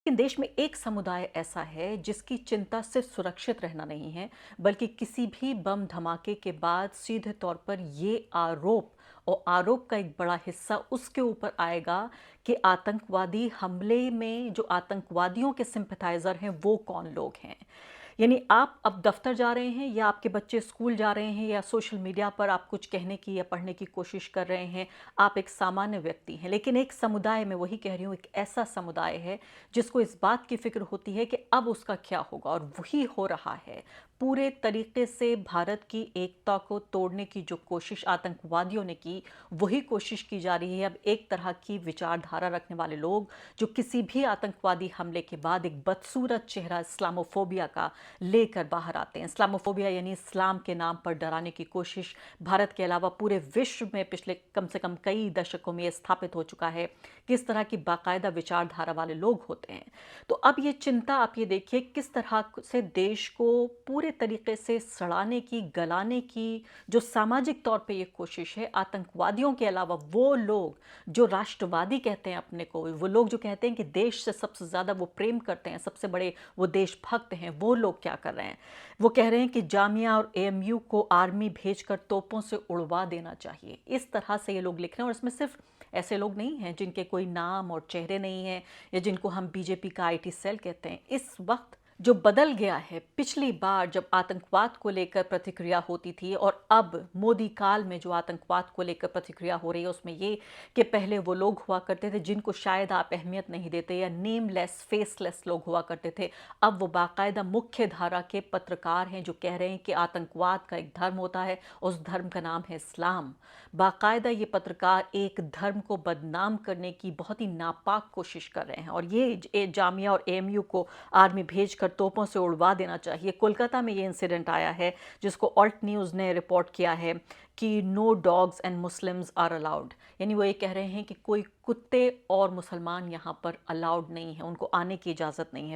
लेकिन देश में एक समुदाय ऐसा है जिसकी चिंता सिर्फ सुरक्षित रहना नहीं है, बल्कि किसी भी बम धमाके के बाद सीधे तौर पर ये आरोप और आरोप का एक बड़ा हिस्सा उसके ऊपर आएगा कि आतंकवादी हमले में जो आतंकवादियों के सिंपथाइजर हैं वो कौन लोग हैं। यानी आप अब दफ्तर जा रहे हैं या आपके बच्चे स्कूल जा रहे हैं या सोशल मीडिया पर आप कुछ कहने की या पढ़ने की कोशिश कर रहे हैं, आप एक सामान्य व्यक्ति हैं, लेकिन एक समुदाय में, वही कह रही हूँ, एक ऐसा समुदाय है जिसको इस बात की फिक्र होती है कि अब उसका क्या होगा, और वही हो रहा है। पूरे तरीके से भारत की एकता को तोड़ने की जो कोशिश आतंकवादियों ने की, वही कोशिश की जा रही है। अब एक तरह की विचारधारा रखने वाले लोग जो किसी भी आतंकवादी हमले के बाद एक बदसूरत चेहरा इस्लामोफोबिया का लेकर बाहर आते हैं। इस्लामोफोबिया यानी इस्लाम के नाम पर डराने की कोशिश भारत के अलावा पूरे विश्व में पिछले कम से कम कई दशकों में यह स्थापित हो चुका है कि इस तरह की बाकायदा विचारधारा वाले लोग होते हैं। तो अब ये चिंता, आप ये देखिए किस तरह से देश को पूरे तरीके से सड़ाने की, गलाने की जो सामाजिक तौर पे ये कोशिश है, आतंकवादियों के अलावा वो लोग जो राष्ट्रवादी कहते हैं अपने को, वो लोग जो कहते हैं कि देश से सबसे ज़्यादा वो प्रेम करते हैं, सबसे बड़े वो देशभक्त हैं, वो लोग क्या कर रहे हैं? वो कह रहे हैं कि जामिया और एएमयू को आर्मी भेजकर तोपों से उड़वा देना चाहिए। इस तरह से ये लोग लिख रहे हैं, और इसमें सिर्फ ऐसे लोग नहीं हैं जिनके कोई नाम और चेहरे नहीं हैं या जिनको हम बीजेपी का आईटी सेल कहते हैं। इस वक्त जो बदल गया है, पिछली बार जब आतंकवाद को लेकर प्रतिक्रिया होती थी और अब मोदी काल में जो आतंकवाद को लेकर प्रतिक्रिया हो रही है, उसमें ये कि पहले वो लोग हुआ करते थे जिनको शायद आप अहमियत नहीं देते, या नेमलेस फेसलेस लोग हुआ करते थे। अब वो बाकायदा मुख्य धारा के पत्रकार हैं जो कह रहे हैं कि आतंकवाद का एक धर्म होता है, उस धर्म का नाम है इस्लाम। बाकायदा ये पत्रकार एक धर्म को बदनाम करने की बहुत ही नापाक कोशिश कर रहे हैं, और ये जामिया और एएमयू को आर्मी भेजकर तोपों से उड़वा देना चाहिए। कोलकाता में ये इंसिडेंट आया है जिसको ऑल्ट न्यूज़ ने रिपोर्ट किया है कि no dogs and Muslims are allowed. यानी वो ये कह रहे हैं कि कोई कुत्ते और मुसलमान यहाँ पर अलाउड नहीं है, उनको आने की इजाज़त नहीं है।